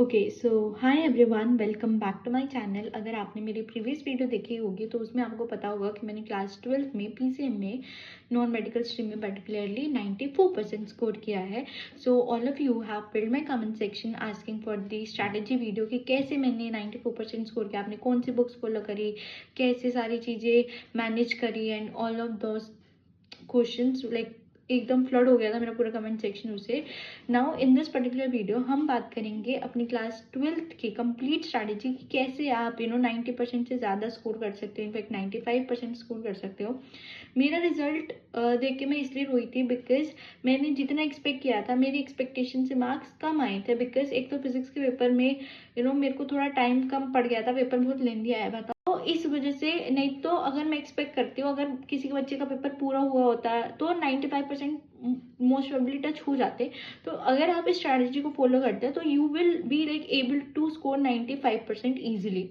Okay so hi everyone, welcome back to my channel. अगर आपने मेरी प्रीवियस वीडियो देखी होगी तो उसमें आपको पता होगा कि मैंने क्लास 12 में पीसीएम में नॉन मेडिकल स्ट्रीम में पर्टिकुलरली 94% स्कोर किया है। So all of you have filled my comment section asking for the strategy video कि कैसे मैंने 94% स्कोर किया, आपने कौन सी बुक्स फॉलो करी, कैसे सारी चीज़ें मैनेज करी and all of those questions. Like एकदम फ्लड हो गया था मेरा पूरा कमेंट सेक्शन उससे। Now in this particular video हम बात करेंगे अपनी क्लास 12th की कंप्लीट स्ट्रैटेजी की, कैसे आप 90% से ज़्यादा स्कोर कर सकते हो, इनफैक्ट 95% स्कोर कर सकते हो। मेरा रिजल्ट देख के मैं इसलिए रोई थी बिकॉज मैंने जितना एक्सपेक्ट किया था मेरी एक्सपेक्टेशन से मार्क्स कम आए थे। बिकॉज एक तो फिजिक्स के पेपर में मेरे को थोड़ा टाइम कम पड़ गया था, पेपर बहुत लेंदी आया था, तो इस वजह से। नहीं तो अगर मैं एक्सपेक्ट करती हूँ अगर किसी के बच्चे का पेपर पूरा हुआ होता तो 95% मोस्ट प्रोबेबली टच हो जाते। तो अगर आप इस स्ट्रैटेजी को फॉलो करते हैं तो you will be like able to score 95% easily.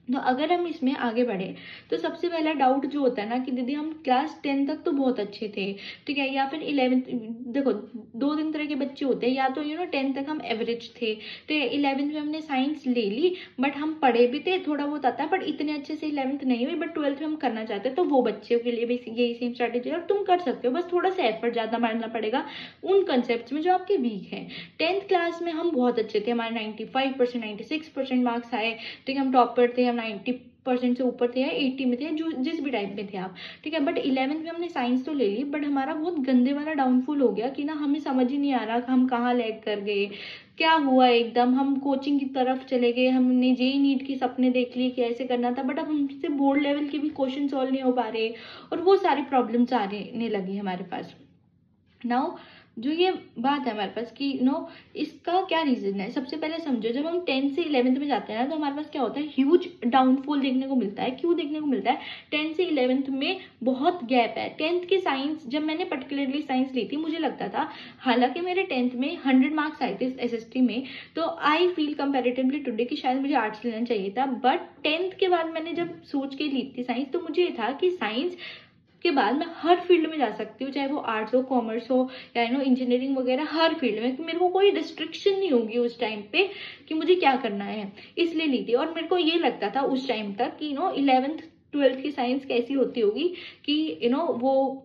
तो अगर हम इसमें आगे बढ़े तो सबसे पहला डाउट जो होता है ना कि दीदी हम क्लास 10 तक तो बहुत अच्छे थे, ठीक है, या फिर 11th। देखो, दो तीन तरह के बच्चे होते हैं, या तो 10 तक हम एवरेज थे, तो 11th में हमने साइंस ले ली बट हम पढ़े भी थे, थोड़ा बहुत आता है बट इतने अच्छे से 11th नहीं हुई, बट 12th में हम करना चाहते हैं। तो वो बच्चों के लिए भी यही सेम स्ट्रैटेजी है और तुम कर सकते हो, बस थोड़ा सा एफर्ट ज़्यादा मारना पड़ेगा उन कंसेप्ट में जो आपके वीक हैं। 10th क्लास में हम बहुत अच्छे थे, हमारे 95% 96% मार्क्स आए, ठीक है, हम टॉपर थे, हम 90% से ऊपर थे या 80 में थे, जो जिस भी टाइप में थे आप, ठीक है। बट 11th में हमने साइंस तो ले ली बट हमारा बहुत गंदे वाला डाउनफॉल हो गया कि ना हमें समझ ही नहीं आ रहा कि हम कहाँ लैग कर गए, क्या हुआ। एकदम हम कोचिंग की तरफ चले गए, हमने जेई नीट की सपने देख लिए कि ऐसे करना था, बट अब हमसे बोर्ड लेवल के भी क्वेश्चन सॉल्व नहीं हो पा रहे और वो सारी प्रॉब्लम्स आने लगी हमारे पास। नाउ जो ये बात है हमारे पास कि इसका क्या रीजन है, सबसे पहले समझो। जब हम 10th से 11th में जाते हैं ना तो हमारे पास क्या होता है, ह्यूज डाउनफॉल देखने को मिलता है। क्यों देखने को मिलता है? 10th से 11th में बहुत गैप है। 10th की साइंस, जब मैंने पर्टिकुलरली साइंस ली थी, मुझे लगता था, हालांकि मेरे 10th में 100 मार्क्स आए थे एसएसटी में, तो आई फील कंपेरेटिवली टुडे कि शायद मुझे आर्ट्स लेना चाहिए था। बट 10th के बाद मैंने जब सोच के ली थी साइंस, तो मुझे ये था कि साइंस के बाद मैं हर फील्ड में जा सकती हूँ, चाहे वो आर्ट्स हो, कॉमर्स हो या इंजीनियरिंग वगैरह, हर फील्ड में, कि मेरे को कोई रिस्ट्रिक्शन नहीं होगी उस टाइम पे कि मुझे क्या करना है, इसलिए ली थी। और मेरे को ये लगता था उस टाइम तक कि 11th 12th की साइंस कैसी होती होगी कि वो,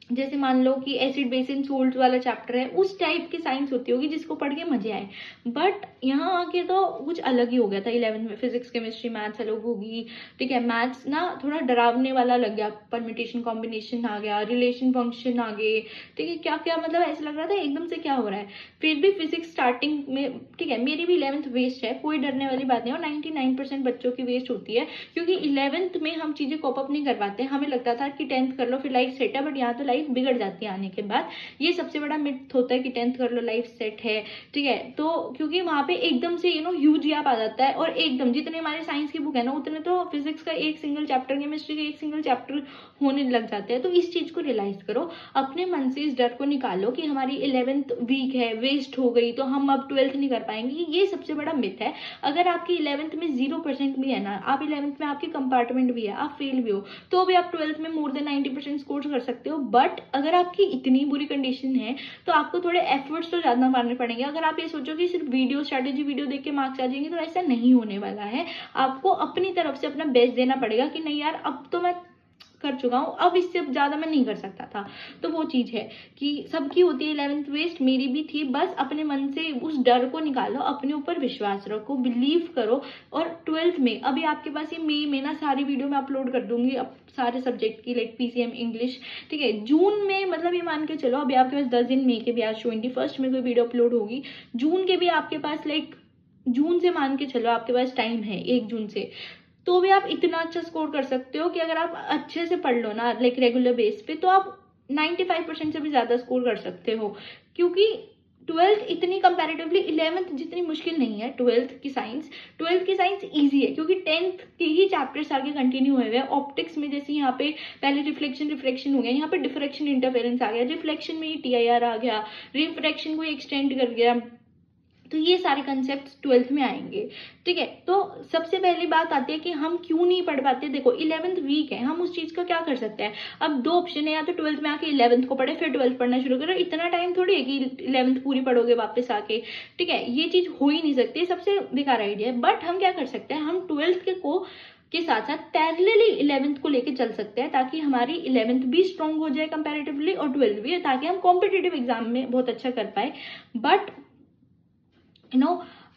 जैसे मान लो कि एसिड बेस एंड सोल्ट वाला चैप्टर है, उस टाइप की साइंस होती होगी जिसको पढ़ के मजे आए। बट यहाँ आके तो कुछ अलग ही हो गया था। 11th में फिजिक्स केमिस्ट्री मैथ्स अलग होगी, ठीक है, मैथ्स ना थोड़ा डरावने वाला लग गया, परमिटेशन कॉम्बिनेशन आ गया, रिलेशन फंक्शन आ गए, ठीक है, क्या क्या, मतलब ऐसा लग रहा था एकदम से क्या हो रहा है। फिर भी फिजिक्स स्टार्टिंग में, ठीक है, मेरी भी 11th वेस्ट है, कोई डरने वाली बात नहीं, और 99% बच्चों की वेस्ट होती है, क्योंकि 11th में हम चीजें कॉप अप नहीं कर पाते। हमें लगता था कि 10th कर लो फिर लाइफ सेट है, बट यहाँ तो लाइफ बिगड़ जाती है आने के बाद। ये सबसे बड़ा मिथ होता है कि 10th कर लो लाइफ सेट है, ठीक है। तो क्योंकि वहां पे एकदम से ह्यूज गैप आ जाता है, और एकदम जितने हमारे साइंस की बुक है ना उतने तो फिजिक्स का एक सिंगल चैप्टर, केमिस्ट्री का एक सिंगल चैप्टर होने लग जाते हैं। तो इस चीज को रियलाइज करो, अपने मन से इस डर को निकालो कि हमारी 11th वीक है, वेस्ट हो गई, तो हम अब 12th नहीं कर पाएंगे। ये सबसे बड़ा मिथ है। अगर आपकी 11th में 0% भी है ना, आप 11th में आपकी कंपार्टमेंट भी है, आप फेल भी हो, तो भी आप 12th में मोर देन 90% स्कोर कर सकते हो। बट अगर आपकी इतनी बुरी कंडीशन है तो आपको थोड़े एफर्ट्स तो ज्यादा मारने पड़ेंगे। अगर आप ये सोचो कि सिर्फ वीडियो स्ट्रैटेजी वीडियो देख के मार्क्स आ जाएंगे, तो ऐसा नहीं होने वाला है। आपको अपनी तरफ से अपना बेस्ट देना पड़ेगा कि नहीं यार, अब तो मैं कर चुका हूँ, अब इससे ज्यादा मैं नहीं कर सकता था। तो वो चीज है कि सबकी होती है 11th वेस्ट, मेरी भी थी। बस अपने मन से उस डर को निकालो, अपने ऊपर विश्वास रखो, बिलीव करो। और 12th में अभी आपके पास ये मई में ना सारी वीडियो मैं अपलोड कर दूंगी, अब सारे सब्जेक्ट की, लाइक पीसीएम इंग्लिश, ठीक है। जून में, मतलब ये मान के चलो अभी आपके पास 10 दिन, मई के भी आज 21st में कोई वीडियो अपलोड होगी, जून के भी आपके पास, लाइक जून से मान के चलो आपके पास टाइम है 1 जून से, तो भी आप इतना अच्छा स्कोर कर सकते हो कि अगर आप अच्छे से पढ़ लो ना, लाइक रेगुलर बेस पे, तो आप 95% से भी ज्यादा स्कोर कर सकते हो। क्योंकि 12th इतनी कंपैरेटिवली 11th जितनी मुश्किल नहीं है। 12th की साइंस इजी है क्योंकि 10th के ही चैप्टर्स आगे कंटिन्यू हुए हैं। ऑप्टिक्स में जैसे यहाँ पे पहले रिफ्लेक्शन रिफ्रैक्शन हो गया, यहाँ पे डिफ्रैक्शन इंटरफेरेंस आ गया, रिफ्लेक्शन में ही टीआईआर आ गया, रिफ्रैक्शन को एक्सटेंड कर गया, तो ये सारे कंसेप्ट 12th में आएंगे, ठीक है। तो सबसे पहली बात आती है कि हम क्यों नहीं पढ़ पाते। देखो 11th वीक है, हम उस चीज का क्या कर सकते हैं। अब दो ऑप्शन है, या तो 12th में आके 11th को पढ़े फिर 12th पढ़ना शुरू करो। इतना टाइम थोड़ी है कि 11th पूरी पढ़ोगे वापस आके, ठीक है। ये चीज हो ही नहीं सकती, सबसे बेकार आइडिया है। बट हम क्या कर सकते हैं, हम 12th के साथ साथ पैरेलली 11th को लेके चल सकते हैं, ताकि हमारी 11th भी स्ट्रांग हो जाए कंपैरेटिवली और 12th भी, ताकि हम कॉम्पिटिटिव एग्जाम में बहुत अच्छा कर पाए। बट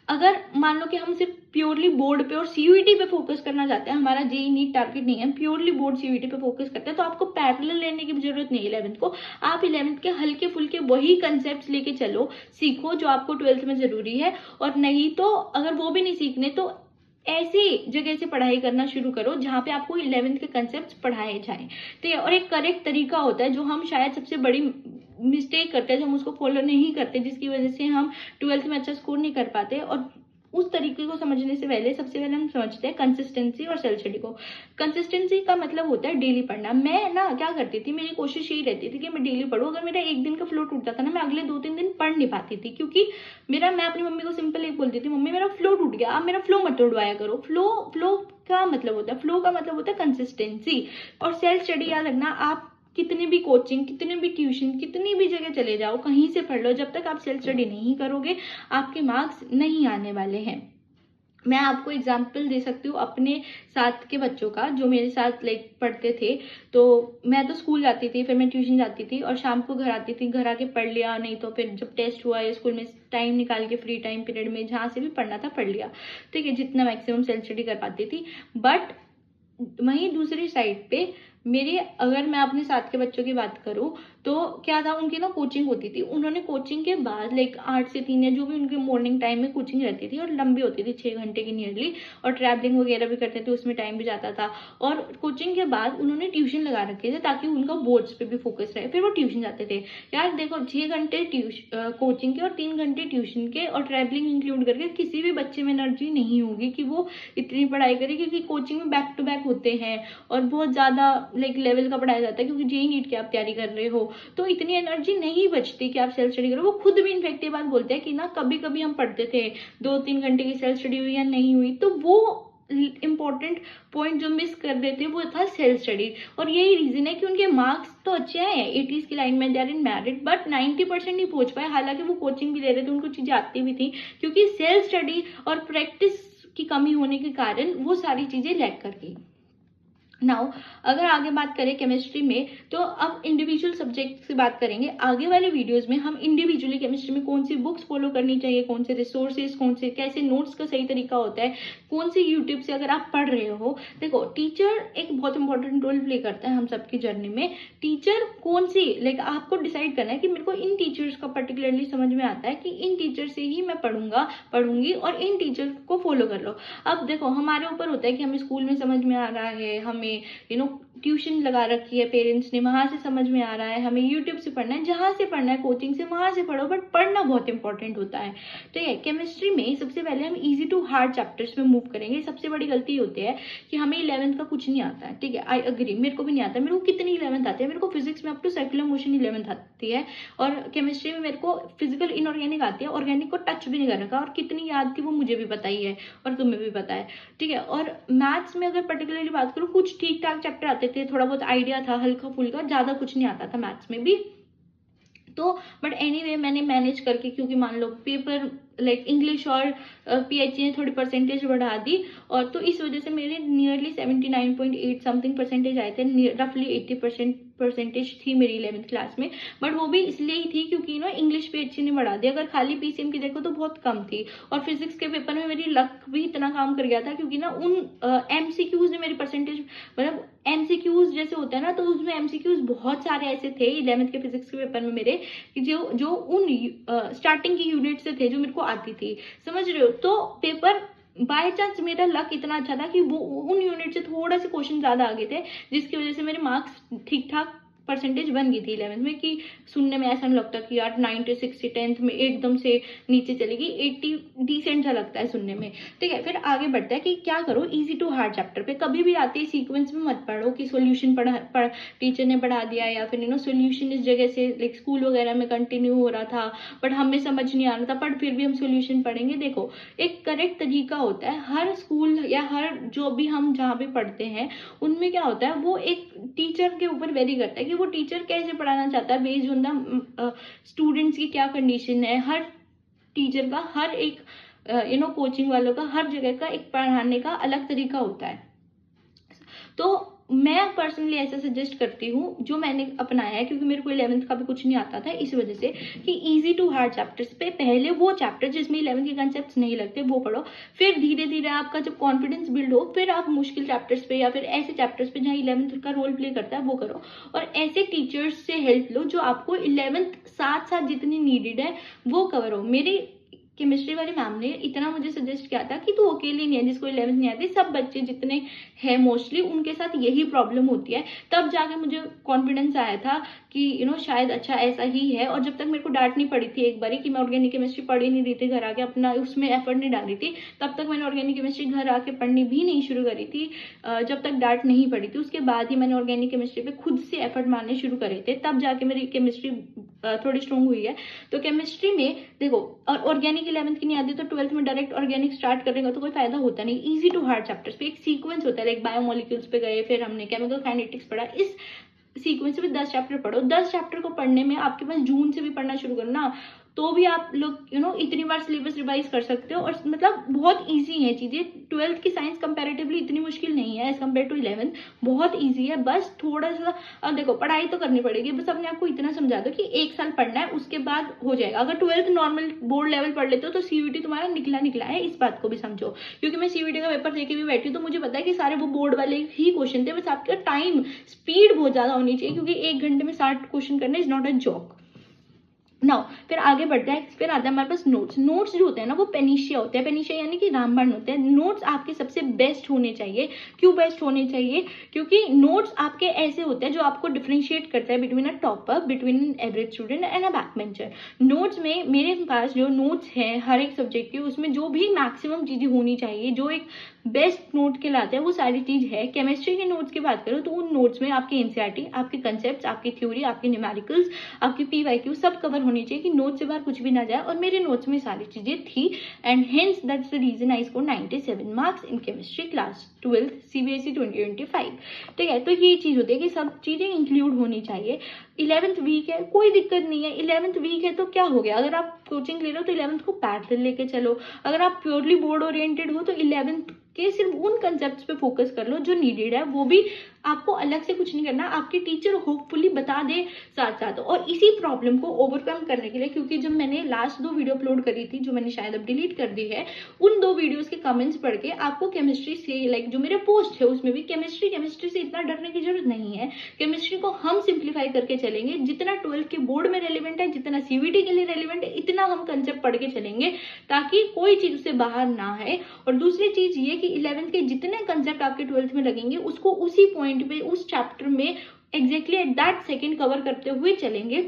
अगर मान लो कि हम सिर्फ प्योरली बोर्ड पे और सीयूईटी पे फोकस करना चाहते हैं, हमारा जेई नीट टारगेट नहीं है, प्योरली बोर्ड सीयूईटी पे फोकस करते हैं, तो आपको पैरेलल लेने की जरूरत नहीं है 11th को। आप 11th के हल्के फुल्के वही कंसेप्ट लेके चलो, सीखो जो आपको 12th में जरूरी है। और नहीं तो अगर वो भी नहीं सीखने, तो ऐसी जगह से पढ़ाई करना शुरू करो जहाँ पे आपको 11th के कंसेप्ट पढ़ाए जाएं, ठीक है। और एक करेक्ट तरीका होता है जो हम शायद सबसे बड़ी मिस्टेक करते हैं, जो हम उसको फॉलो नहीं करते, जिसकी वजह से हम 12th में अच्छा स्कोर नहीं कर पाते। और उस तरीके को समझने से पहले सबसे पहले हम समझते हैं कंसिस्टेंसी और सेल्फ स्टडी को। कंसिस्टेंसी का मतलब होता है डेली पढ़ना। मैं ना क्या करती थी, मेरी कोशिश यही रहती थी कि मैं डेली पढूं। अगर मेरा एक दिन का फ्लो टूटता था ना, मैं अगले 2-3 दिन पढ़ नहीं पाती थी, क्योंकि मैं अपनी मम्मी को सिंपल एक बोलती थी, मम्मी मेरा फ्लो टूट गया, आप मेरा फ्लो मत तोड़वाया करो। फ्लो का मतलब होता है, फ्लो का मतलब होता है कंसिस्टेंसी। और सेल्फ स्टडी याद रखना, आप कितनी भी कोचिंग, कितने भी ट्यूशन, कितनी भी जगह चले जाओ, कहीं से पढ़ लो, जब तक आप सेल्फ स्टडी नहीं करोगे आपके मार्क्स नहीं आने वाले हैं। मैं आपको एग्जाम्पल दे सकती हूँ अपने साथ के बच्चों का, जो मेरे साथ पढ़ते थे। तो मैं तो स्कूल जाती थी, फिर मैं ट्यूशन जाती थी और शाम को घर आती थी। घर आके पढ़ लिया, नहीं तो फिर जब टेस्ट हुआ या स्कूल में टाइम निकाल के फ्री टाइम पीरियड में जहाँ से भी पढ़ना था पढ़ लिया, ठीक है, जितना मैक्सिमम सेल्फ स्टडी कर पाती थी। बट वहीं दूसरी साइड पे मेरे, अगर मैं अपने साथ के बच्चों की बात करूं तो क्या था, उनकी ना कोचिंग होती थी। उन्होंने कोचिंग के बाद 8 से 3 या जो भी उनके मॉर्निंग टाइम में कोचिंग रहती थी, और लंबी होती थी 6 घंटे की नियरली, और ट्रैवलिंग वगैरह भी करते थे, उसमें टाइम भी जाता था। और कोचिंग के बाद उन्होंने ट्यूशन लगा रखे थे ताकि उनका बोर्ड्स पे भी फोकस रहे, फिर वो ट्यूशन जाते थे। यार देखो 6 घंटे कोचिंग के और 3 घंटे ट्यूशन के और ट्रैवलिंग इंक्लूड करके किसी भी बच्चे में एनर्जी नहीं होगी कि वो इतनी पढ़ाई करे, क्योंकि कोचिंग में बैक टू बैक होते हैं और बहुत ज्यादा लेवल का पढ़ाया जाता है, क्योंकि जेईई नीट की आप तैयारी कर रहे हो, तो इतनी एनर्जी नहीं बचती कि आप सेल्फ स्टडी करो। वो खुद भी इनफैक्ट ये बात बोलते हैं कि ना कभी कभी हम पढ़ते थे 2-3 घंटे की सेल्फ स्टडी हुई या नहीं हुई, तो वो इंपॉर्टेंट पॉइंट जो मिस कर देते वो था सेल्फ स्टडी। और यही रीजन है कि उनके मार्क्स तो अच्छे आए, 80s की लाइन में, they are in merit, but 90% नहीं पहुंच पाए। हालांकि वो कोचिंग भी ले रहे थे, उनको चीजें आती भी थी, क्योंकि सेल्फ स्टडी और प्रैक्टिस की कमी होने के कारण वो सारी चीजें लैग कर गई। नाउ अगर आगे बात करें केमिस्ट्री में, तो अब इंडिविजुअल सब्जेक्ट की बात करेंगे। आगे वाले वीडियोस में हम इंडिविजुअली केमिस्ट्री में कौन सी बुक्स फॉलो करनी चाहिए, कौन से रिसोर्सेज, कौन से कैसे नोट्स का सही तरीका होता है, कौन से यूट्यूब से अगर आप पढ़ रहे हो। देखो टीचर एक बहुत इंपॉर्टेंट रोल प्ले करता है हम सबकी जर्नी में। टीचर कौन सी, आपको डिसाइड करना है कि मेरे को इन टीचर्स का पर्टिकुलरली समझ में आता है कि इन टीचर से ही मैं पढ़ूंगी और इन टीचर को फॉलो कर लो। अब देखो हमारे ऊपर होता है कि हमें स्कूल में समझ में आ रहा है, हमें ट्यूशन लगा रखी है पेरेंट्स ने, वहां से समझ में आ रहा है, हमें यूट्यूब से पढ़ना है, जहां से पढ़ना है कोचिंग से वहां से पढ़ो, बट पढ़ना बहुत इंपॉर्टेंट होता है। तो ये केमिस्ट्री में सबसे पहले हम इजी टू हार्ड चैप्टर्स में मूव करेंगे। सबसे बड़ी गलती होती है कि हमें 11th का कुछ नहीं आता है, ठीक है, आई अग्री, मेरे को भी नहीं आता। मेरे को कितनी 11th आती है, मेरे को फिजिक्स में up to circular motion 11th आती है, और केमिस्ट्री में मेरे को फिजिकल इनऑर्गेनिक आती है, ऑर्गेनिक को टच भी नहीं कर रखा, और कितनी याद थी वो मुझे भी पता ही है और तुम्हें भी पता है, ठीक है। और मैथ्स में अगर पर्टिकुलरली बात करूँ, कुछ ठीक ठाक चैप्टर आते थे, थोड़ा बहुत आइडिया था हल्का फुल्का, ज्यादा कुछ नहीं आता था मैथ्स में भी। तो बट एनीवे मैंने मैनेज करके, क्योंकि मान लो पेपर इंग्लिश और पीएचडी ने थोड़ी परसेंटेज बढ़ा दी, और तो इस वजह से मेरे नियरली 79.8 समथिंग परसेंटेज आए थे, रफली 80% परसेंटेज थी मेरी 11th क्लास में। बट वो भी इसलिए ही थी क्योंकि इंग्लिश पीएचडी ने बढ़ा दिया। अगर खाली पीसीएम की देखो तो बहुत कम थी। और फिजिक्स के पेपर में मेरी लक भी इतना काम कर गया था, क्योंकि उन एमसीक्यूज ने मेरी परसेंटेज, एमसीक्यूज जैसे होता है ना, तो उसमें एमसीक्यूज बहुत सारे ऐसे थे 11th के फिजिक्स के पेपर में मेरे, कि जो उन स्टार्टिंग की यूनिट से थे जो मेरे को आती थी, समझ रहे हो। तो पेपर बाय चांस मेरा लक इतना अच्छा था कि वो उन यूनिट से थोड़ा से क्वेश्चन ज्यादा आगे थे, जिसकी वजह से मेरे मार्क्स ठीक ठाक परसेंटेज बन गई थी 11th में कि सुनने में ऐसा नहीं लगता कि यार 90 60 10th में एकदम से नीचे चलेगी, 80 डिसेंट सा लगता है सुनने में। ठीक है, फिर आगे बढ़ता है कि क्या करो, इजी टू हार्ड चैप्टर पे कभी भी आते ही सीक्वेंस में मत पढ़ो कि सॉल्यूशन टीचर ने पढ़ा दिया या फिर सॉल्यूशन इस जगह से लाइक स्कूल वगैरह में कंटिन्यू हो रहा था बट हमें समझ नहीं आ रहा था बट फिर भी हम सॉल्यूशन पढ़ेंगे। देखो, एक करेक्ट तरीका होता है, हर स्कूल या हर जो भी हम जहाँ पे पढ़ते हैं उनमें क्या होता है, वो एक टीचर के ऊपर वेरी करता है कि वो टीचर कैसे पढ़ाना चाहता है, बेस्ड ऑन द स्टूडेंट्स की क्या कंडीशन है। हर टीचर का, हर एक कोचिंग वालों का, हर जगह का एक पढ़ाने का अलग तरीका होता है। तो मैं पर्सनली ऐसा सजेस्ट करती हूँ जो मैंने अपनाया है, क्योंकि मेरे को 11th का भी कुछ नहीं आता था, इस वजह से कि इजी टू हार्ड चैप्टर्स पे पहले वो चैप्टर जिसमें 11th के कंसेप्ट्स नहीं लगते वो पढ़ो, फिर धीरे धीरे आपका जब कॉन्फिडेंस बिल्ड हो फिर आप मुश्किल चैप्टर्स पे या फिर ऐसे चैप्टर्स पे जहाँ 11th का रोल प्ले करता है वो करो। और ऐसे टीचर्स से हेल्प लो जो आपको 11th साथ साथ जितनी नीडेड है वो कवर हो। मेरी केमिस्ट्री वाली मैम ने इतना मुझे सजेस्ट किया था कि तू अकेली नहीं है जिसको 11th नहीं आती, सब बच्चे जितने हैं मोस्टली उनके साथ यही प्रॉब्लम होती है। तब जाके मुझे कॉन्फिडेंस आया था कि शायद अच्छा ऐसा ही है। और जब तक मेरे को डांट नहीं पड़ी थी एक बारी कि मैं ऑर्गेनिक केमिस्ट्री पढ़ ही नहीं रही थी घर आके, अपना उसमें एफर्ट नहीं डाल रही थी, तब तक मैंने ऑर्गेनिक केमिस्ट्री घर आके पढ़नी भी नहीं शुरू करी थी जब तक डांट नहीं पड़ी थी। उसके बाद ही मैंने ऑर्गेनिक केमिस्ट्री पे खुद से एफर्ट मारने शुरू करे थे, तब जाके मेरी केमिस्ट्री थोड़ी स्ट्रॉन्ग हुई है। तो केमिस्ट्री में देखो, और ऑर्गेनिक 11th की नहीं आती तो 12th में डायरेक्ट ऑर्गेनिक स्टार्ट करेगा तो कोई फायदा होता नहीं। इजी टू हार्ड चैप्टर्स पे एक सीक्वेंस होता है, लाइक बायोमोलिक्यूल्स पे गए, फिर हमने केमिकल काइनेटिक्स पढ़ा, इस सीक्वेंस में 10 चैप्टर पढ़ो। 10 चैप्टर को पढ़ने में आपके पास जून से भी पढ़ना शुरू करना तो भी आप लोग इतनी बार सिलेबस रिवाइज कर सकते हो। और मतलब बहुत इजी है चीजें। 12th की साइंस कंपैरेटिवली इतनी मुश्किल नहीं है एज कम्पेयर टू 11th, बहुत इजी है। बस थोड़ा सा अब देखो, पढ़ाई तो करनी पड़ेगी, बस अपने आपको इतना समझा दो कि 1 साल पढ़ना है, उसके बाद हो जाएगा। अगर 12th नॉर्मल बोर्ड लेवल पढ़ लेते हो तो सीयूटी तुम्हारा निकला है, इस बात को भी समझो। क्योंकि मैं सीयूटी का पेपर देके भी बैठी हूँ तो मुझे पता है कि सारे वो बोर्ड वाले ही क्वेश्चन थे, बस आपका टाइम स्पीड बहुत ज्यादा होनी चाहिए, क्योंकि 1 घंटे में 60 क्वेश्चन करना is not a joke. Now फिर आगे बढ़ता है, फिर आता है हमारे पास नोट्स। नोट्स जो होते हैं ना वो पेनिशिया होते हैं, पेनिशिया यानी कि रामबाण होते हैं। नोट्स आपके सबसे बेस्ट होने चाहिए। क्यों बेस्ट होने चाहिए? क्योंकि नोट्स आपके ऐसे होते हैं जो आपको डिफरेंशिएट करता है between a topper, between an average student and a backbencher. Notes में मेरे पास जो नोट्स हैं हर एक सब्जेक्ट के, उसमें जो भी मैक्सिमम चीजें होनी चाहिए, जो एक बेस्ट नोट के लाते हैं, वो सारी चीज है। केमिस्ट्री के नोट्स की बात करो तो उन नोट्स में आपके एनसीईआरटी, आपके कंसेप्ट, आपकी थ्योरी, आपके न्यूमेरिकल्स, आपकी पीवाईक्यू सब कवर होनी चाहिए कि नोट से बाहर कुछ भी ना जाए। और मेरे नोट्स में सारी चीजें थी and hence that's the reason I score 97 marks in chemistry class 12th CBSE 2025। ठीक है, तो ये चीज होती है कि सब चीजें इंक्लूड होनी चाहिए। 11th वीक है, कोई दिक्कत नहीं है। 11th वीक है तो क्या हो गया, अगर आप कोचिंग ले रहे हो तो 11th को पैरेलल लेके चलो। अगर आप प्योरली बोर्ड ओरिएंटेड हो तो 11th के सिर्फ उन कंसेप्ट्स पे फोकस कर लो जो नीडेड है, वो भी आपको अलग से कुछ नहीं करना, आपके टीचर होपफुली बता दे साथ साथ। और इसी प्रॉब्लम को ओवरकम करने के लिए, क्योंकि जब मैंने लास्ट 2 वीडियो अपलोड करी थी जो मैंने शायद अब डिलीट कर दी है, उन 2 वीडियोस के कमेंट्स पढ़ के आपको केमिस्ट्री से लाइक जो मेरे पोस्ट है उसमें भी केमिस्ट्री से इतना डरने की जरूरत नहीं है। केमिस्ट्री को हम सिंप्लीफाई करके चलेंगे, जितना 12th के बोर्ड में रेलिवेंट है, जितना सीवीटी के लिए रेलिवेंट है, इतना हम कंसेप्ट पढ़ के चलेंगे ताकि कोई चीज उससे बाहर ना है। और दूसरी चीज ये कि 11th के जितने कंसेप्ट आपके 12th में लगेंगे उसको उसी पॉइंट पे, उस चैप्टर में exactly at that second cover करते हुए चलेंगे।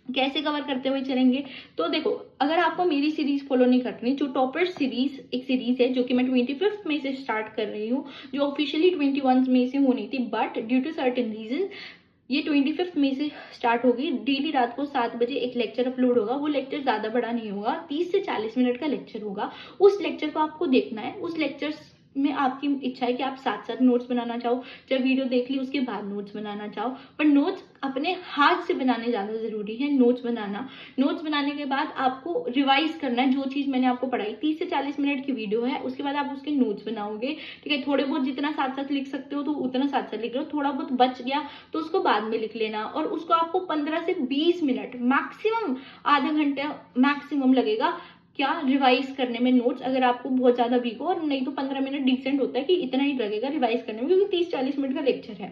कैसे कवर करते हुए चलेंगे? तो देखो, अगर आपको मेरी सीरीज फॉलो नहीं करनी, जो टॉपर सीरीज एक सीरीज है जो कि मैं 25th में से स्टार्ट कर रही हूँ, जो ऑफिशियली 21 में से होनी थी, but due to certain reason ये 25th में से स्टार्ट होगी। डेली रात को 7 बजे एक लेक्चर अपलोड होगा। वो लेक्चर ज्यादा बड़ा नहीं होगा, 30 से 40 मिनट का लेक्चर होगा। उस लेक्चर को आपको देखना है। उस लेक्चर में आपकी इच्छा है कि आप साथ साथ नोट्स बनाना चाहो, जब वीडियो देख ली उसके बाद नोट्स बनाना चाहो, पर नोट्स अपने हाथ से बनाने ज्यादा जरूरी है। नोट्स बनाने के बाद आपको रिवाइज करना है जो चीज मैंने आपको पढ़ाई। 30 से 40 मिनट की वीडियो है, उसके बाद आप उसके नोट्स बनाओगे। ठीक है, थोड़े बहुत जितना साथ साथ लिख सकते हो तो उतना साथ साथ लिख लो, थोड़ा बहुत बच गया तो उसको बाद में लिख लेना। और उसको आपको 15 से 20 मिनट मैक्सिमम, आधे घंटे मैक्सिमम लगेगा क्या रिवाइज करने में नोट्स, अगर आपको बहुत ज्यादा वीक हो। और नहीं तो 15 मिनट डिसेंट होता है कि इतना ही लगेगा रिवाइज करने में, क्योंकि 30-40 मिनट का लेक्चर है।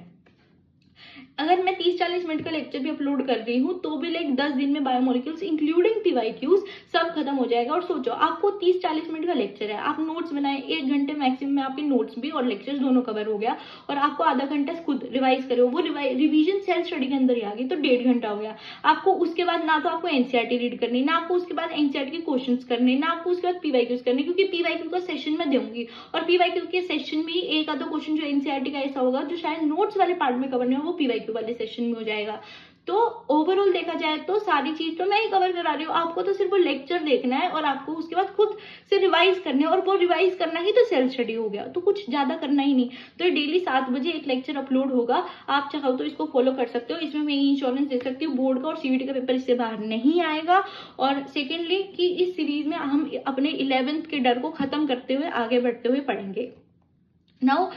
अगर मैं 30-40 मिनट का लेक्चर भी अपलोड कर रही हूँ तो भी लाइक 10 दिन में बायोमोलिक्यूल्स इंक्लूडिंग पीवाईक्यूज सब खत्म हो जाएगा। और सोचो आपको 30-40 मिनट का लेक्चर है, आप नोट्स बनाए 1 घंटे मैक्सिमम में आपके नोट्स भी और लेक्चर्स दोनों कवर हो गया, और आपको आधा घंटा खुद रिवाइज करो, वो रिवीजन सेल्फ स्टडी के अंदर ही आ गई तो 1.5 घंटा हो गया। आपको उसके बाद ना तो आपको एनसीईआरटी रीड करनी, ना आपको उसके बाद एनसीईआरटी के क्वेश्चन करने, ना आपको उसके बाद पीवाईक्यूज करने, क्योंकि पीवाईक्यू का सेशन में दूंगी और पीवाईक्यू के सेशन में एक आधा क्वेश्चन जो एनसीईआरटी का ऐसा होगा जो शायद नोट्स वाले पार्ट में कवर नहीं हो, वो पीवाईक्यू वाले सेशन में हो जाएगा। तो ओवरऑल देखा जाए तो सारी चीज तो मैं ही कवर करा रही हूँ, आपको तो सिर्फ वो लेक्चर देखना है और आपको उसके बाद खुद से रिवाइज करने हैं, और वो रिवाइज करना ही तो सेल्फ स्टडी हो गया, तो कुछ ज्यादा करना ही नहीं। तो डेली 7 बजे एक लेक्चर अपलोड होगा, आप चाहो तो इसको फॉलो कर सकते हो। इसमें मैं इंश्योरेंस दे सकती हूँ बोर्ड का और सीवीटी का पेपर इससे बाहर नहीं आएगा। और सेकेंडली कि इस सीरीज में हम अपने 11th के डर को खत्म करते हुए आगे बढ़ते हुए पढ़ेंगे। नाउ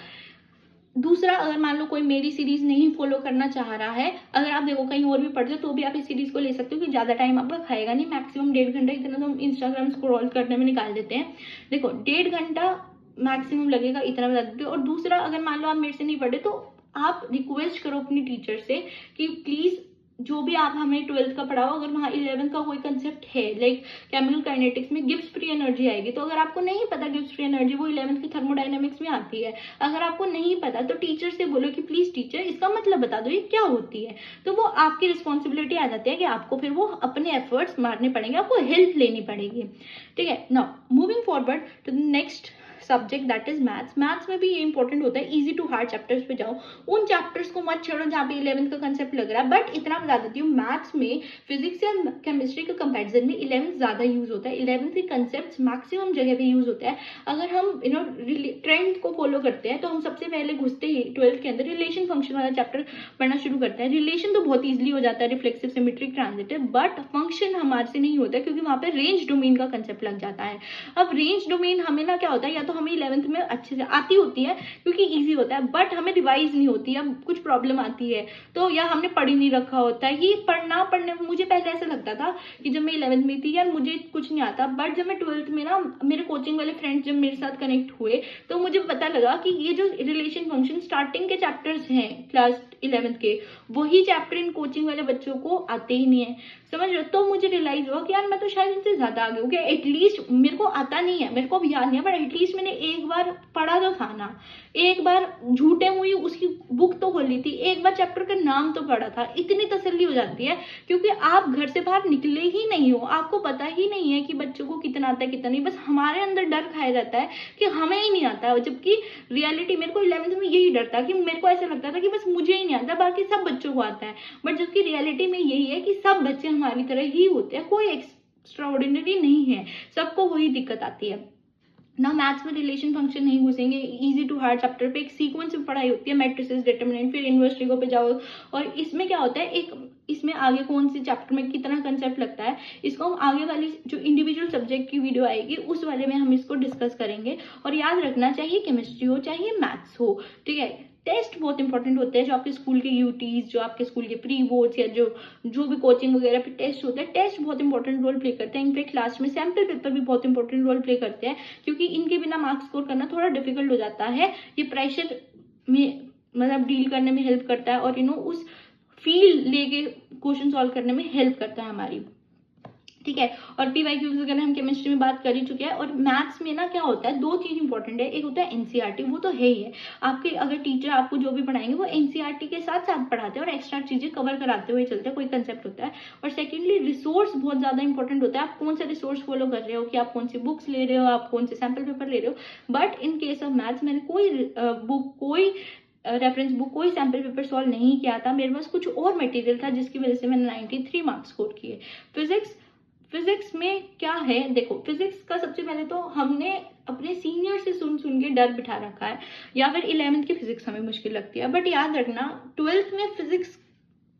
दूसरा, अगर मान लो कोई मेरी सीरीज नहीं फॉलो करना चाह रहा है, अगर आप देखो कहीं और भी पढ़ते हो तो भी आप इस सीरीज को ले सकते हो कि ज्यादा टाइम आपका खाएगा नहीं, मैक्सिमम 1.5 घंटा, इतना तो हम इंस्टाग्राम स्क्रॉल करने में निकाल देते हैं। देखो 1.5 घंटा मैक्सिमम लगेगा, इतना बता देते हो। और दूसरा, अगर मान लो आप मेरे से नहीं पढ़े तो आप रिक्वेस्ट करो अपनी टीचर से कि प्लीज जो भी आप हमें 12th का पढ़ाओ, अगर वहाँ 11th का कोई कंसेप्ट है लाइक केमिकल काइनेटिक्स में गिब्स फ्री एनर्जी आएगी, तो अगर आपको नहीं पता गिब्स फ्री एनर्जी, वो 11th की थर्मोडायनेमिक्स में आती है, अगर आपको नहीं पता तो टीचर से बोलो कि प्लीज टीचर इसका मतलब बता दो ये क्या होती है, तो वो आपकी रिस्पॉन्सिबिलिटी आ जाती है कि आपको फिर वो अपने एफर्ट्स मारने पड़ेंगे, आपको हेल्प लेनी पड़ेगी। ठीक है, now moving forward to the next subject that is maths. Maths में भी ये इंपॉर्टेंट होता है, इजी टू हार्ड चैप्टर्स पे जाओ, उन चैप्टर्स को मत छोड़ो जहाँ पे 11th का कंसेप्ट लग रहा है। बट इतना बता देती हूँ, मैथ्स में फिजिक्स या केमिस्ट्री के कंपैरिजन में 11th ज्यादा यूज होता है, 11th के कंसेप्ट मैक्सिमम जगह पे यूज होता है। अगर हम ट्रेंड को फॉलो करते हैं तो हम सबसे पहले घुसते ही 12th के अंदर रिलेशन फंक्शन वाला चैप्टर पढ़ना शुरू करते हैं। रिलेशन तो बहुत ईजिली हो जाता है, reflexive, symmetric, transitive, but function हमारे से नहीं होता क्योंकि वहां पे रेंज डोमेन का कंसेप्ट लग जाता है। अब रेंज डोमेन हमें ना क्या होता है, या तो हमें 11th में अच्छे से आती होती है क्योंकि इजी होता है, बट हमें रिवाइज नहीं होती है, कुछ प्रॉब्लम आती है तो, या हमने पढ़ ही नहीं रखा होता है। ये पढ़ना पढ़ने मुझे पहले ऐसा लगता था कि जब मैं 11th में थी यार मुझे कुछ नहीं आता, बट जब मैं 12th में ना मेरे कोचिंग वाले फ्रेंड्स जब मेरे साथ कनेक्ट हुए तो मुझे पता लगा कि ये जो रिलेशन फंक्शन स्टार्टिंग के चैप्टर्स हैं क्लास 11th के, वही चैप्टर इन कोचिंग वाले बच्चों को आते ही नहीं है, समझ रहे हो। तो मुझे रियलाइज हुआ कि यार मैं तो शायद इनसे ज्यादा आगे हो गया, एटलीस्ट मेरे को आता नहीं है, मेरे को अब याद नहीं है, बट एटलीस्ट मैंने एक बार पढ़ा तो था ना, एक बार झूठे हुई उसकी बुक तो खोली थी, एक बार चैप्टर का नाम तो पढ़ा था, इतनी तसल्ली हो जाती है क्योंकि आप घर से बाहर निकले ही नहीं हो, आपको पता ही नहीं है कि बच्चों को कितना आता है कितना नहीं, बस हमारे अंदर डर खाया जाता है कि हमें ही नहीं आता है, जबकि रियलिटी मेरे को 11th में यही डर था कि मेरे को ऐसा लगता था कि बस मुझे ही नहीं आता, बाकी सब बच्चों को आता है, बट जबकि रियलिटी में यही है कि सब बच्चे हमारी तरह ही होते हैं, कोई एक्स्ट्रा ऑर्डिनरी नहीं है, सबको वही दिक्कत आती है ना। मैथ्स में रिलेशन फंक्शन नहीं घुसेंगे, इजी टू हार्ड चैप्टर पे एक सीक्वेंस में पढ़ाई होती है, मैट्रिसेस, डिटरमिनेंट, फिर इनवर्स ट्रिगो पे जाओ, और इसमें क्या होता है, एक इसमें आगे कौन से चैप्टर में कितना कंसेप्ट लगता है, इसको हम आगे वाली जो इंडिविजुअल सब्जेक्ट की वीडियो आएगी उस वाले में हम इसको डिस्कस करेंगे। और याद रखना, चाहिए केमिस्ट्री हो चाहे मैथ्स हो, ठीक है, टेस्ट बहुत इंपॉर्टेंट होते हैं, जो आपके स्कूल के यूटीज, जो आपके स्कूल के प्री बोर्ड्स या जो भी कोचिंग वगैरह पे टेस्ट होते हैं, टेस्ट बहुत इंपॉर्टेंट रोल प्ले करते हैं। इनफैक्ट क्लास में सैम्पल पेपर भी बहुत इंपॉर्टेंट रोल प्ले करते हैं क्योंकि इनके बिना मार्क्स स्कोर करना थोड़ा डिफिकल्ट हो जाता है। ये प्रेशर में मतलब डील करने में हेल्प करता है और उस फील लेके क्वेश्चन सॉल्व करने में हेल्प करता है हमारी, ठीक है। और पीवाईक्यूज वगैरह हम केमिस्ट्री में बात कर ही चुके हैं। और मैथ्स में ना क्या होता है, 2 चीज इंपॉर्टेंट है, एक होता है एनसीईआरटी, वो तो है ही है, आपके अगर टीचर आपको जो भी पढ़ाएंगे वो एनसीईआरटी के साथ साथ पढ़ाते हैं और एक्स्ट्रा चीजें कवर कराते हुए चलते हैं, कोई कंसेप्ट होता है। और सेकेंडली रिसोर्स बहुत ज्यादा इंपॉर्टेंट होता है, आप कौन सा रिसोर्स फॉलो कर रहे हो, कि आप कौन सी बुक्स ले रहे हो, आप कौन से सैम्पल पेपर ले रहे हो। But in case of maths मैंने कोई बुक, कोई रेफरेंस बुक, कोई सैम्पल पेपर सॉल्व नहीं किया था, मेरे पास कुछ और मटेरियल था जिसकी वजह से मैंने 93 मार्क्स स्कोर किए। फिजिक्स में क्या है, देखो फिजिक्स का सबसे पहले तो हमने अपने सीनियर से सुन के डर बिठा रखा है, या फिर 11th की फिजिक्स हमें मुश्किल लगती है, बट याद रखना 12th में फिजिक्स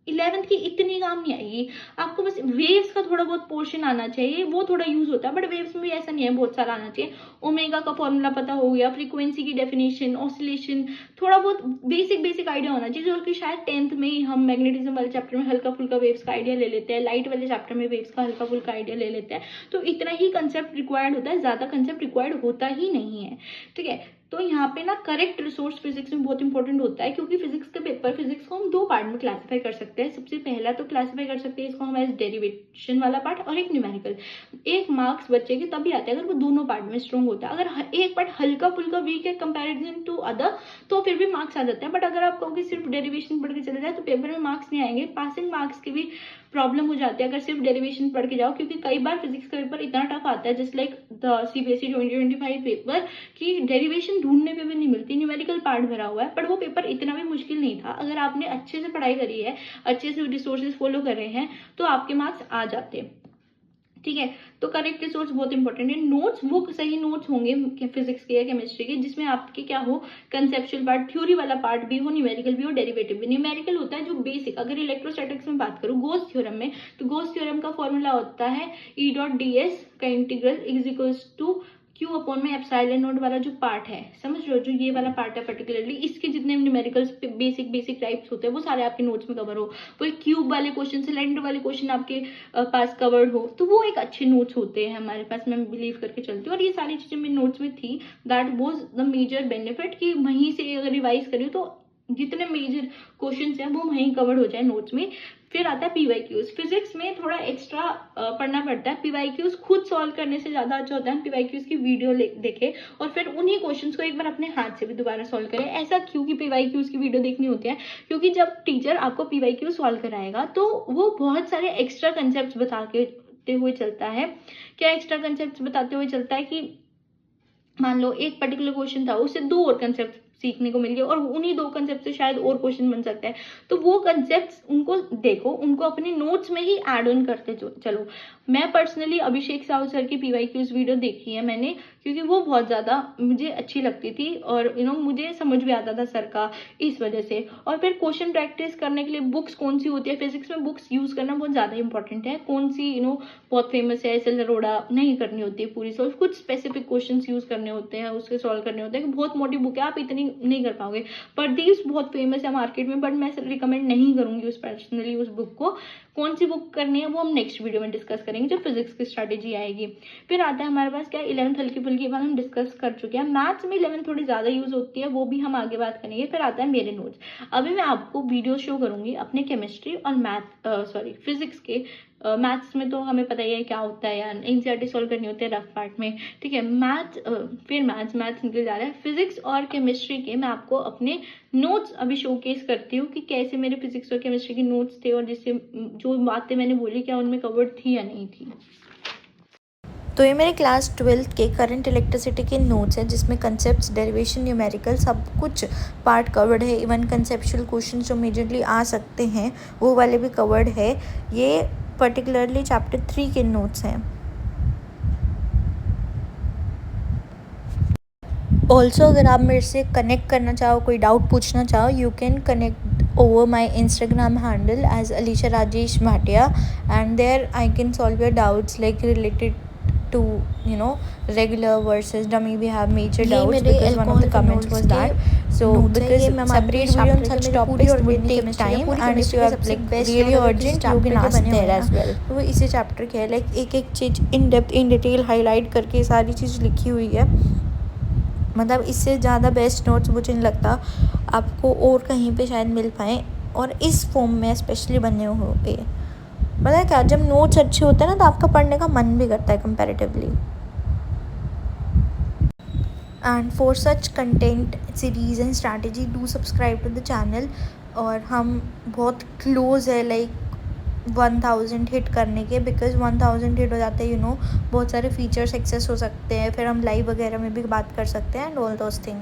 11th की इतनी काम नहीं आएगी, आपको बस वेव्स का थोड़ा बहुत पोर्शन आना चाहिए, वो थोड़ा यूज होता है, बट वेव्स में भी ऐसा नहीं है, बहुत सारा आना चाहिए। ओमेगा का फॉर्मूला पता हो गया, फ्रीक्वेंसी की डेफिनेशन, ऑसिलेशन, थोड़ा बहुत बेसिक आइडिया होना चाहिए, जो कि शायद 10th में ही हम मैग्नेटिज्म वाले चैप्टर में हल्का फुल्का वेव्स का आइडिया ले लेते हैं, लाइट वाले चैप्टर में वेव्स का हल्का फुल्का आइडिया ले लेते हैं, तो इतना ही कंसेप्ट रिक्वायर्ड होता है, ज्यादा कंसेप्ट रिक्वायर्ड होता ही नहीं है, ठीक है। तो यहाँ पे ना करेक्ट रिसोर्स फिजिक्स में बहुत इंपॉर्टेंट होता है, क्योंकि फिजिक्स का पेपर, फिजिक्स को हम दो पार्ट में क्लासीफाई कर सकते हैं। सबसे पहला तो क्लासीफाई कर सकते हैं इसको हम एज डेरिवेशन वाला पार्ट और एक न्यूमेरिकल। एक मार्क्स बच्चे के तभी आते हैं अगर वो दोनों पार्ट में स्ट्रॉन्ग होता है। अगर एक पार्ट हल्का फुल्का वीक है कंपेरिजन टू अदर तो फिर भी मार्क्स आ जाते हैं। बट अगर आप कहोगे सिर्फ डेरिवेशन पढ़ के चले जाए तो पेपर में मार्क्स नहीं आएंगे, पासिंग मार्क्स की भी प्रॉब्लम हो जाती है अगर सिर्फ डेरिवेशन पढ़ के जाओ, क्योंकि कई बार फिजिक्स का पेपर इतना टफ आता है just like the CBSE 2025 paper कि डेरिवेशन ढूंढने पे भी नहीं मिलती, न्यूमेरिकल पार्ट भरा हुआ है। पर वो पेपर इतना भी मुश्किल नहीं था, अगर आपने अच्छे से पढ़ाई करी है, अच्छे से रिसोर्सेज फॉलो कर रहे हैं तो आपके मार्क्स आ जाते हैं। ठीक है, तो करेक्ट रिसोर्स बहुत इंपॉर्टेंट है। नोट्स, वो सही नोट्स होंगे फिजिक्स के या केमिस्ट्री के जिसमें आपके क्या हो, कंसेप्चुअल पार्ट, थ्योरी वाला पार्ट भी हो, न्यूमेरिकल भी हो, डेरिवेटिव भी। न्यूमेरिकल होता है जो बेसिक, अगर इलेक्ट्रोस्टैटिक्स में बात करूँ गॉस थ्योरम में, तो गॉस थ्योरम का फॉर्मूला होता है E.ds का integral is equals to Q upon में एप्सिलॉन नॉट वाला जो पार्ट है, समझ रहे हो, जो ये वाला पार्ट है पर्टिकुलरली, इसके जितने न्यूमेरिकल्स बेसिक टाइप्स होते हैं वो सारे आपके नोट्स में कवर हो। वो क्यूब वाले क्वेश्चन, सिलेंडर वाले क्वेश्चन आपके पास कवर्ड हो, तो वो एक अच्छे नोट्स होते हैं हमारे पास, मैं बिलीव करके चलती हूँ। और ये सारी चीजें मेरे नोट्स में थी, that was the major benefit कि वहीं से अगर रिवाइज करी तो जितने मेजर क्वेश्चंस हैं वो वहीं कवर्ड हो जाए नोट्स में। फिर आता है PYQs। फिजिक्स में थोड़ा एक्स्ट्रा पढ़ना पड़ता है। PYQs खुद सॉल्व करने से ज्यादा अच्छा होता है PYQs की वीडियो देखे और फिर उन्हीं क्वेश्चंस को एक बार अपने हाथ से भी दोबारा सॉल्व करें। ऐसा क्यों कि PYQs की वीडियो देखनी होती है, क्योंकि जब टीचर आपको PYQ सॉल्व कराएगा तो वो बहुत सारे एक्स्ट्रा कंसेप्ट बताते हुए चलता है। क्या एक्स्ट्रा कंसेप्ट बताते हुए चलता है कि मान लो एक पर्टिकुलर क्वेश्चन था, उससे दो और कंसेप्ट सीखने को मिल गया और उन्हीं दो कंसेप्ट से शायद और क्वेश्चन बन सकता है, तो वो कंसेप्ट्स उनको देखो, उनको अपने नोट्स में ही ऐड ऑन करते चलो। मैं पर्सनली अभिषेक साहू सर की PYQs वीडियो देखी है मैंने, क्योंकि वो बहुत ज़्यादा मुझे अच्छी लगती थी और मुझे समझ भी आता था सर का, इस वजह से। और फिर क्वेश्चन प्रैक्टिस करने के लिए बुक्स कौन सी होती है, फिजिक्स में बुक्स यूज़ करना बहुत ज़्यादा इंपॉर्टेंट है। कौन सी बहुत फेमस है, SL अरोड़ा नहीं करनी होती है पूरी सॉल्व, कुछ स्पेसिफिक क्वेश्चन यूज़ करने होते हैं, उसके सॉल्व करने होते हैं। बहुत मोटी बुक है, आप इतनी नहीं कर पाओगे। परदीव्स बहुत फेमस है मार्केट में, बट मैं रिकमेंड नहीं करूंगी उस पर्सनली उस बुक को। कौन सी बुक करनी है वो हम नेक्स्ट वीडियो में डिस्कस करेंगे जब फिजिक्स की स्ट्रैटेजी आएगी। फिर आता है हमारे पास क्या, 11th हल्की फुल्की बात हम डिस्कस कर चुके हैं। मैथ्स में 11th थोड़ी ज्यादा यूज होती है, वो भी हम आगे बात करेंगे। फिर आता है मेरे नोट्स। अभी मैं आपको वीडियो शो करूंगी अपने केमिस्ट्री और फिजिक्स के। मैथ्स में तो हमें पता ही है क्या होता है यार, NCERT सॉल्व करनी होती है रफ पार्ट में, ठीक है। फिर मैथ्स निकल जा रहा है। फिजिक्स और केमिस्ट्री के मैं आपको अपने नोट्स अभी शोकेस करती हूँ कि कैसे मेरे फिजिक्स और केमिस्ट्री के नोट्स थे और जिससे जो बातें मैंने बोली क्या उनमें कवर्ड थी या नहीं थी। तो ये मेरे क्लास 12th के करंट इलेक्ट्रिसिटी के नोट्स हैं, जिसमें कंसेप्ट्स, डेरिवेशन, न्यूमेरिकल सब कुछ पार्ट कवर्ड है। इवन कंसेप्चुअल क्वेश्चन जो मेजरली आ सकते हैं वो वाले भी कवर्ड है। ये पर्टिकुलरली चैप्टर 3 के नोट्स हैं। ऑल्सो अगर आप मेरे से कनेक्ट करना चाहो, कोई डाउट पूछना चाहो, you can connect over my Instagram handle as Alisha Rajesh Bhatia, and there I can solve your doubts like related to regular versus dummy. We have major doubts because one of the comments was that. So because separate video on such topics would take time, and if you have like really urgent you can ask there as well. तो इसी chapter के है like एक चीज़ in depth in detail highlight करके सारी चीज़ लिखी हुई है। मतलब इससे ज़्यादा बेस्ट नोट्स मुझे नहीं लगता आपको और कहीं पे शायद मिल पाए, और इस फॉर्म में स्पेशली बने हुए। पता है क्या, जब नोट्स अच्छे होते हैं ना तो आपका पढ़ने का मन भी करता है comparatively. And for such content series and strategy do subscribe to the channel. और हम बहुत क्लोज है लाइक 1000 हिट करने के, बिकॉज 1000 हिट हो जाते हैं बहुत सारे फीचर्स एक्सेस हो सकते हैं, फिर हम लाइव वगैरह में भी बात कर सकते हैं एंड ऑल दोज थिंग।